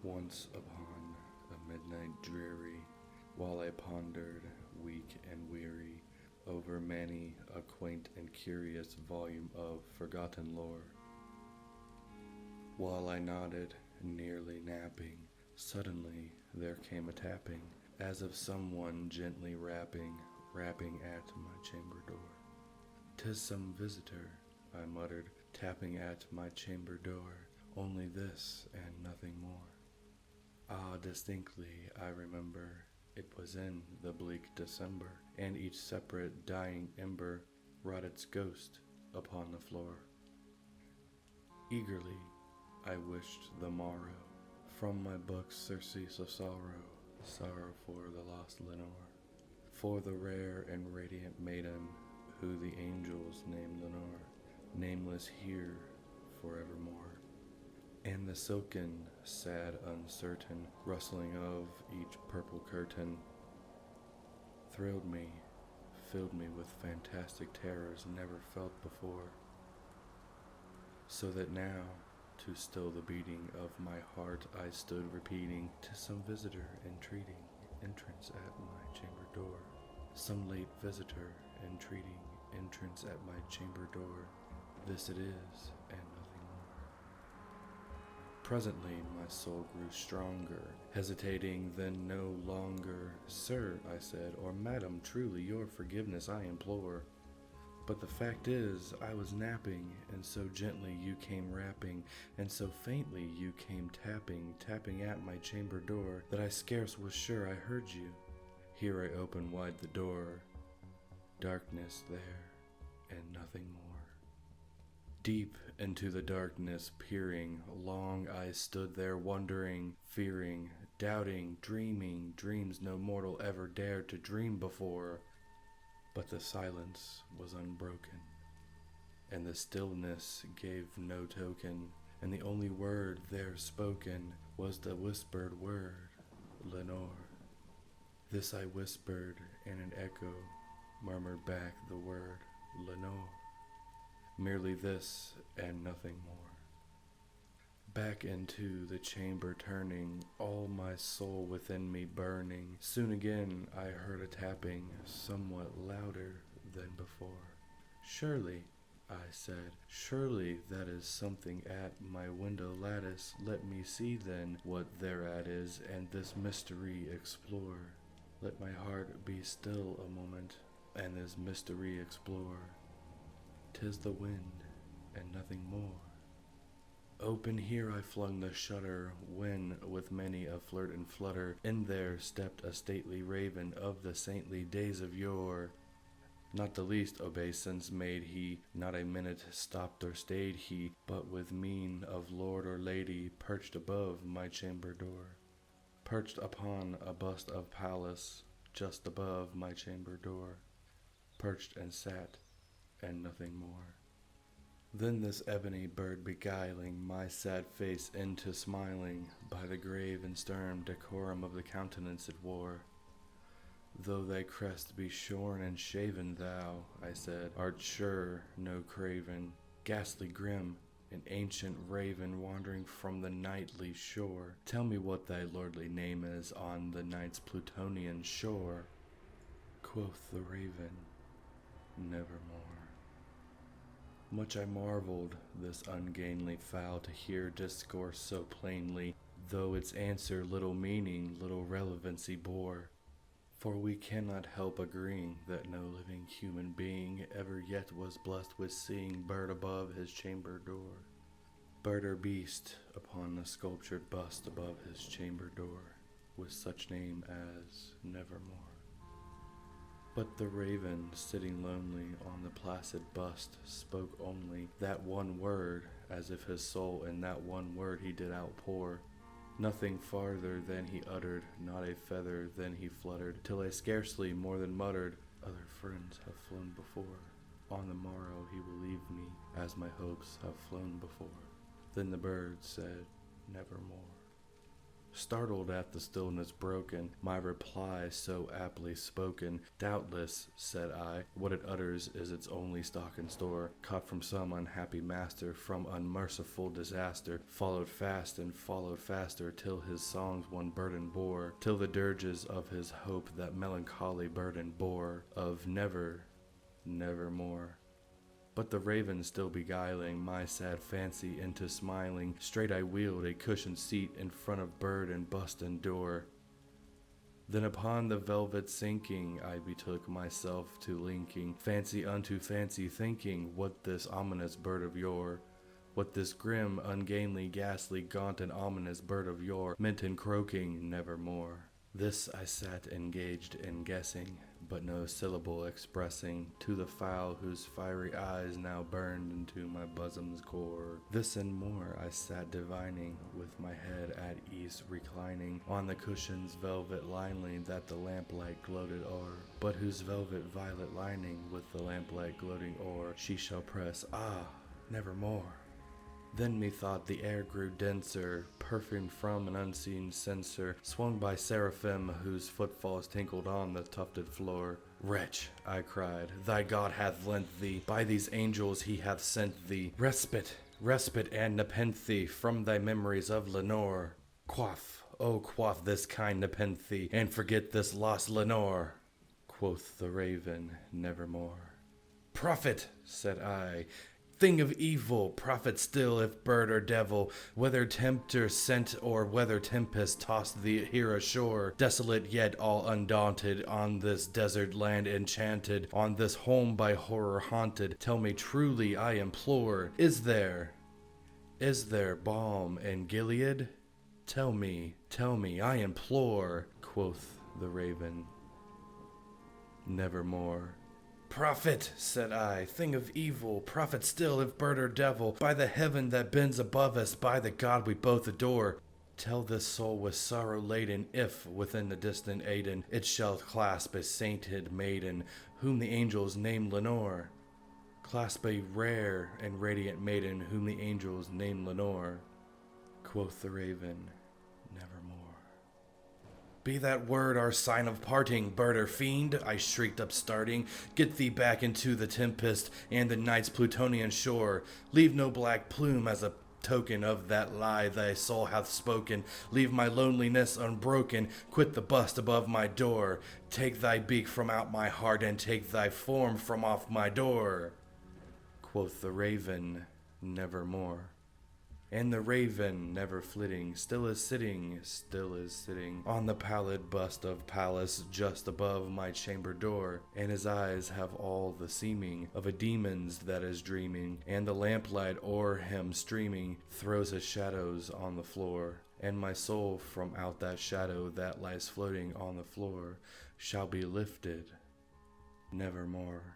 Once upon a midnight dreary, while I pondered, weak and weary, over many a quaint and curious volume of forgotten lore, while I nodded, nearly napping, suddenly there came a tapping, as of someone gently rapping at my chamber door. "'Tis some visitor," I muttered, tapping at my chamber door, "only this and nothing more." Ah, distinctly I remember, it was in the bleak December, and each separate dying ember wrought its ghost upon the floor. Eagerly I wished the morrow from my book surcease of sorrow for the lost Lenore, for the rare and radiant maiden who the angels name Lenore, nameless here forevermore. And the silken, sad, uncertain rustling of each purple curtain thrilled me, filled me with fantastic terrors never felt before, so that now, to still the beating of my heart, I stood repeating, "'Tis some visitor entreating entrance at my chamber door, some late visitor entreating entrance at my chamber door, this it is, and nothing more." Presently my soul grew stronger, hesitating then no longer. "Sir," I said, "or madam, truly your forgiveness I implore. But the fact is, I was napping, and so gently you came rapping, and so faintly you came tapping at my chamber door, that I scarce was sure I heard you." Here I opened wide the door. Darkness there, and nothing more. Deep into the darkness peering, long I stood there wondering, fearing, doubting, dreaming dreams no mortal ever dared to dream before. But the silence was unbroken, and the stillness gave no token, and the only word there spoken was the whispered word, "Lenore." This I whispered, and an echo murmured back the word, "Lenore." Merely this and nothing more. Back into the chamber turning, all my soul within me burning, soon again I heard a tapping, somewhat louder than before. "Surely," I said, "surely that is something at my window lattice. Let me see then what thereat is, and this mystery explore. Let my heart be still a moment, and this mystery explore. 'Tis the wind, and nothing more." Open here I flung the shutter, when, with many a flirt and flutter, in there stepped a stately raven of the saintly days of yore. Not the least obeisance made he, not a minute stopped or stayed he, but with mien of lord or lady perched above my chamber door. Perched upon a bust of Pallas, just above my chamber door. Perched and sat, and nothing more. Then this ebony bird beguiling my sad face into smiling, by the grave and stern decorum of the countenance it wore. "Though thy crest be shorn and shaven, thou," I said, "art sure no craven, ghastly grim, an ancient raven wandering from the nightly shore. Tell me what thy lordly name is on the night's Plutonian shore." Quoth the raven, "Nevermore." Much I marveled this ungainly fowl to hear discourse so plainly, though its answer little meaning, little relevancy bore. For we cannot help agreeing that no living human being ever yet was blessed with seeing bird above his chamber door, bird or beast upon the sculptured bust above his chamber door, with such name as Nevermore. But the raven, sitting lonely on the placid bust, spoke only that one word, as if his soul in that one word he did outpour. Nothing farther than he uttered, not a feather than he fluttered, till I scarcely more than muttered, "Other friends have flown before. On the morrow he will leave me, as my hopes have flown before." Then the bird said, "Nevermore." Startled at the stillness broken, my reply so aptly spoken. Doubtless, said I, what it utters is its only stock and store, caught from some unhappy master, from unmerciful disaster, followed fast and followed faster, till his songs one burden bore, till the dirges of his hope that melancholy burden bore, of never, nevermore. But the raven still beguiling my sad fancy into smiling, straight I wheeled a cushioned seat in front of bird and bust and door. Then upon the velvet sinking, I betook myself to linking fancy unto fancy, thinking what this ominous bird of yore, what this grim, ungainly, ghastly, gaunt and ominous bird of yore meant in croaking nevermore. This I sat engaged in guessing, but no syllable expressing to the fowl whose fiery eyes now burned into my bosom's core. This and more I sat divining, with my head at ease reclining on the cushion's velvet lining that the lamplight gloated o'er, but whose velvet violet lining with the lamplight gloating o'er she shall press, nevermore. Then methought the air grew denser, perfumed from an unseen censer, swung by seraphim whose footfalls tinkled on the tufted floor. Wretch, I cried, thy God hath lent thee, by these angels he hath sent thee, respite and nepenthe from thy memories of Lenore. Quaff, oh quaff this kind nepenthe, and forget this lost Lenore. Quoth the raven, nevermore. Prophet, said I, thing of evil, prophet still, if bird or devil, whether tempter sent or whether tempest tossed thee here ashore, desolate yet all undaunted, on this desert land enchanted, on this home by horror haunted, tell me truly, I implore, is there balm in Gilead? Tell me, I implore, quoth the raven, nevermore. Prophet, said I, thing of evil, prophet still, if bird or devil, by the heaven that bends above us, by the God we both adore, tell this soul with sorrow laden, if, within the distant Aidenn, it shall clasp a sainted maiden, whom the angels name Lenore. Clasp a rare and radiant maiden, whom the angels name Lenore. Quoth the raven, nevermore. Be that word our sign of parting, bird or fiend, I shrieked upstarting. Get thee back into the tempest and the night's Plutonian shore. Leave no black plume as a token of that lie thy soul hath spoken. Leave my loneliness unbroken. Quit the bust above my door. Take thy beak from out my heart and take thy form from off my door. Quoth the raven, nevermore. And the raven, never flitting, still is sitting on the pallid bust of Pallas just above my chamber door, and his eyes have all the seeming of a demon's that is dreaming, and the lamplight o'er him streaming throws his shadows on the floor, and my soul from out that shadow that lies floating on the floor shall be lifted nevermore.